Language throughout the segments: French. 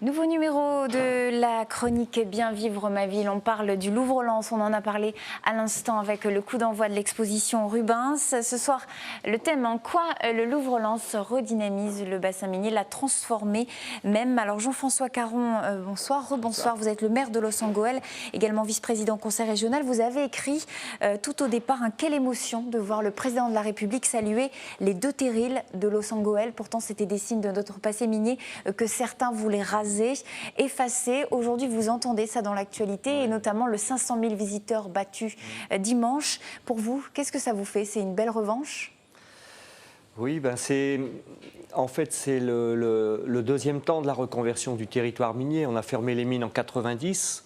Nouveau numéro de la chronique Bien vivre ma ville. On parle du Louvre-Lens. On en a parlé à l'instant avec le coup d'envoi de l'exposition Rubens. Ce soir, le thème en quoi le Louvre-Lens redynamise le bassin minier, l'a transformé même. Alors Jean-François Caron, bonsoir, rebonsoir. Vous êtes le maire de Los-Angoël, également vice-président conseil régional. Vous avez écrit tout au départ quelle émotion de voir le président de la République saluer les deux terrils de Los-Angoël. Pourtant, c'était des signes de notre passé minier que certains voulaient raser, effacé. Aujourd'hui, vous entendez ça dans l'actualité et notamment le 500 000 visiteurs battus dimanche. Pour vous, qu'est-ce que ça vous fait? C'est une belle revanche? Oui, en fait, c'est le deuxième temps de la reconversion du territoire minier. On a fermé les mines en 90.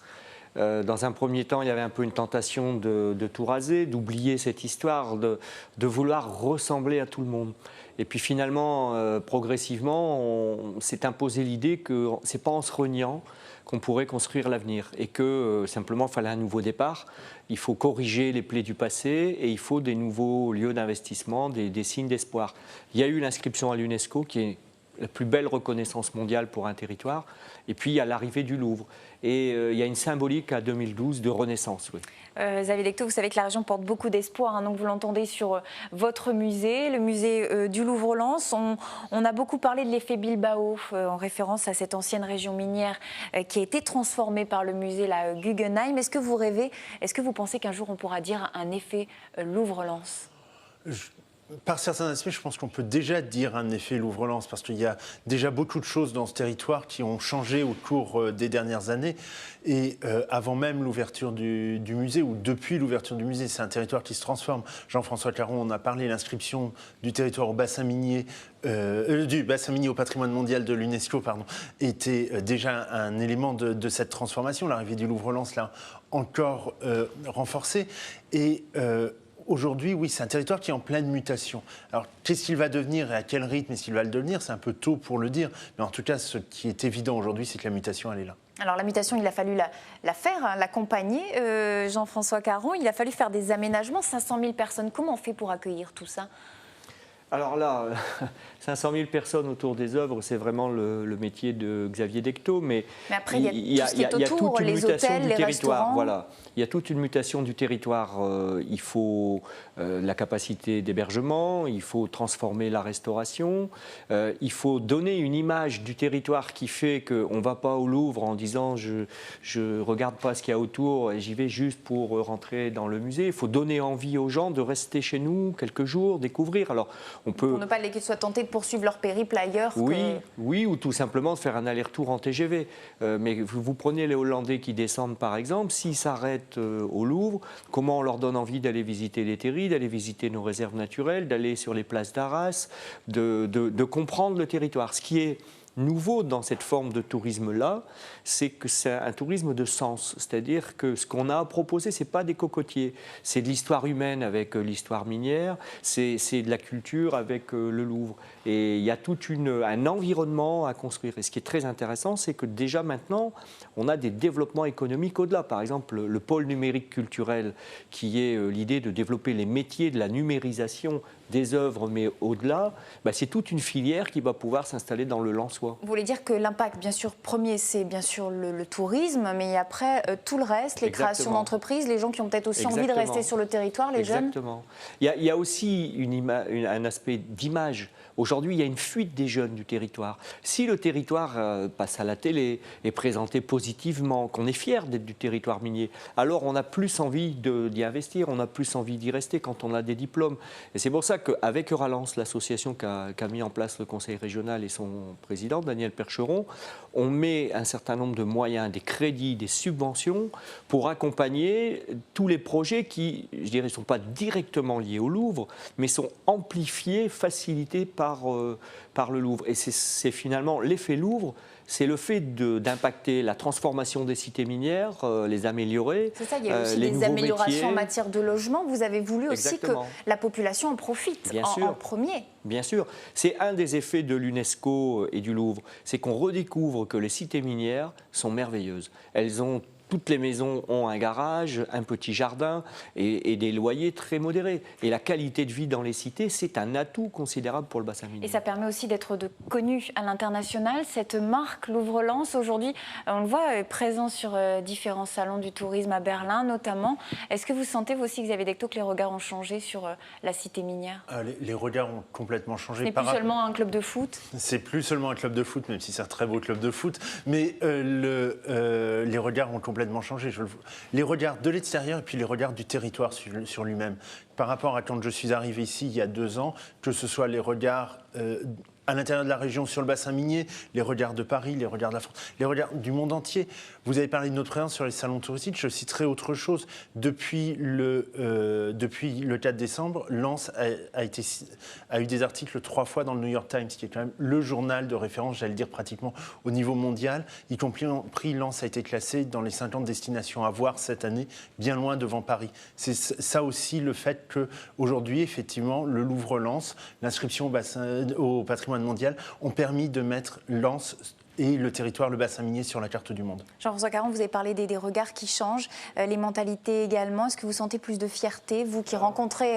Dans un premier temps, il y avait un peu une tentation de tout raser, d'oublier cette histoire, de vouloir ressembler à tout le monde. Et puis finalement, progressivement, on s'est imposé l'idée que ce n'est pas en se reniant qu'on pourrait construire l'avenir et que simplement il fallait un nouveau départ. Il faut corriger les plaies du passé et il faut des nouveaux lieux d'investissement, des signes d'espoir. Il y a eu l'inscription à l'UNESCO qui est la plus belle reconnaissance mondiale pour un territoire. Et puis il y a l'arrivée du Louvre. Et il y a une symbolique à 2012 de renaissance. Oui. Xavier Dectaux, vous savez que la région porte beaucoup d'espoir, donc vous l'entendez sur votre musée, le musée du Louvre-Lens. On a beaucoup parlé de l'effet Bilbao, en référence à cette ancienne région minière qui a été transformée par le musée Guggenheim. Est-ce que vous rêvez, est-ce que vous pensez qu'un jour on pourra dire un effet Louvre-Lens ? Par certains aspects, je pense qu'on peut déjà dire un effet Louvre-Lens parce qu'il y a déjà beaucoup de choses dans ce territoire qui ont changé au cours des dernières années. Et avant même l'ouverture du musée ou depuis l'ouverture du musée, c'est un territoire qui se transforme. Jean-François Caron en a parlé, l'inscription du territoire au bassin minier, du bassin minier au patrimoine mondial de l'UNESCO, était déjà un élément de cette transformation. L'arrivée du Louvre-Lens l'a encore renforcée. Et aujourd'hui, oui, c'est un territoire qui est en pleine mutation. Alors, qu'est-ce qu'il va devenir et à quel rythme est-ce qu'il va le devenir? C'est un peu tôt pour le dire. Mais en tout cas, ce qui est évident aujourd'hui, c'est que la mutation, elle est là. Alors, la mutation, il a fallu la faire, l'accompagner. Jean-François Caron, il a fallu faire des aménagements. 500 000 personnes, comment on fait pour accueillir tout ça? Alors là, 500 000 personnes autour des œuvres, c'est vraiment le métier de Xavier Dectaux. Mais après, il y a tout ce qui est autour, les hôtels, les restaurants. Voilà. Il y a toute une mutation du territoire. Il faut la capacité d'hébergement, il faut transformer la restauration, il faut donner une image du territoire qui fait qu'on ne va pas au Louvre en disant je ne regarde pas ce qu'il y a autour et j'y vais juste pour rentrer dans le musée. Il faut donner envie aux gens de rester chez nous quelques jours, découvrir. Alors, pour ne pas qu'ils soient tentés de poursuivre leur périple ailleurs. Oui, ou tout simplement de faire un aller-retour en TGV. Mais vous prenez les Hollandais qui descendent par exemple, s'ils s'arrêtent au Louvre, comment on leur donne envie d'aller visiter les terris, d'aller visiter nos réserves naturelles, d'aller sur les places d'Arras, de comprendre le territoire. Ce qui est nouveau dans cette forme de tourisme-là, c'est que c'est un tourisme de sens. C'est-à-dire que ce qu'on a à proposer, ce n'est pas des cocotiers. C'est de l'histoire humaine avec l'histoire minière, c'est de la culture avec le Louvre. Et il y a tout un environnement à construire. Et ce qui est très intéressant, c'est que déjà maintenant, on a des développements économiques au-delà. Par exemple, le pôle numérique culturel, qui est l'idée de développer les métiers de la numérisation des œuvres, mais au-delà, c'est toute une filière qui va pouvoir s'installer dans le Lensois. Vous voulez dire que l'impact, bien sûr, premier, c'est bien sûr le tourisme, mais après, tout le reste, les créations d'entreprises, les gens qui ont peut-être aussi envie de rester sur le territoire, les jeunes. Exactement. Il y a aussi un aspect d'image. Aujourd'hui, il y a une fuite des jeunes du territoire. Si le territoire passe à la télé, est présenté positivement, qu'on est fier d'être du territoire minier, alors on a plus envie d'y investir, on a plus envie d'y rester quand on a des diplômes. Et c'est pour ça qu'avec Euralens, l'association qu'a mis en place le conseil régional et son président, Daniel Percheron, on met un certain nombre de moyens, des crédits, des subventions pour accompagner tous les projets qui, je dirais, ne sont pas directement liés au Louvre, mais sont amplifiés, facilités par le Louvre. Et c'est finalement l'effet Louvre, c'est le fait d'impacter la transformation des cités minières, les améliorer. C'est ça, il y a aussi des améliorations en matière de logement. Vous avez voulu aussi que la population en profite en premier. Bien sûr. C'est un des effets de l'UNESCO et du Louvre. C'est qu'on redécouvre que les cités minières sont merveilleuses. Elles ont toutes les maisons ont un garage, un petit jardin et des loyers très modérés. Et la qualité de vie dans les cités, c'est un atout considérable pour le bassin minier. Et ça permet aussi d'être connu à l'international. Cette marque Louvre-Lens, aujourd'hui, on le voit présent sur différents salons du tourisme à Berlin notamment. Est-ce que vous sentez, vous aussi, Xavier Dectaux, que les regards ont changé sur la cité minière? Les regards ont complètement changé. Ce n'est plus seulement un club de foot? C'est plus seulement un club de foot, même si c'est un très beau club de foot. Mais les regards ont complètement changé. Les regards de l'extérieur et puis les regards du territoire sur lui-même. Par rapport à quand je suis arrivé ici il y a 2 ans, que ce soit les regards à l'intérieur de la région sur le bassin minier, les regards de Paris, les regards de la France, les regards du monde entier. Vous avez parlé de notre présence sur les salons touristiques, je citerai autre chose. Depuis le 4 décembre, Lens a eu des articles 3 fois dans le New York Times, qui est quand même le journal de référence, j'allais dire pratiquement au niveau mondial. Y compris Lens a été classé dans les 50 destinations à voir cette année, bien loin devant Paris. C'est ça aussi le fait qu'aujourd'hui, effectivement, le Louvre-Lens, l'inscription au patrimoine mondial ont permis de mettre Lens et le territoire, le bassin minier sur la carte du monde. Jean-François Caron, vous avez parlé des regards qui changent, les mentalités également. Est-ce que vous sentez plus de fierté, vous qui rencontrez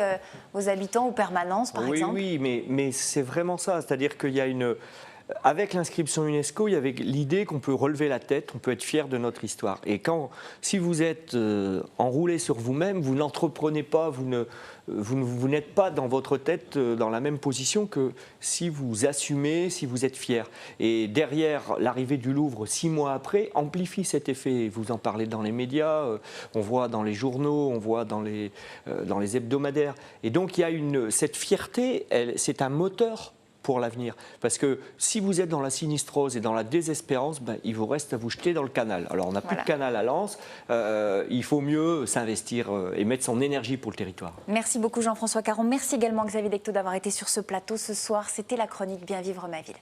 vos habitants en permanence, par exemple? Oui, mais c'est vraiment ça. C'est-à-dire qu'il y a avec l'inscription UNESCO, il y avait l'idée qu'on peut relever la tête, on peut être fier de notre histoire. Et si vous êtes enroulé sur vous-même, vous n'entreprenez pas, vous n'êtes pas dans votre tête dans la même position que si vous assumez, si vous êtes fier. Et derrière, l'arrivée du Louvre, 6 mois après, amplifie cet effet. Vous en parlez dans les médias, on voit dans les journaux, on voit dans les hebdomadaires. Et donc, il y a cette fierté, c'est un moteur pour l'avenir. Parce que si vous êtes dans la sinistrose et dans la désespérance, il vous reste à vous jeter dans le canal. Alors on n'a plus de canal à Lens, il faut mieux s'investir et mettre son énergie pour le territoire. Merci beaucoup Jean-François Caron, merci également Xavier Dectaux d'avoir été sur ce plateau ce soir. C'était la chronique Bien vivre ma ville.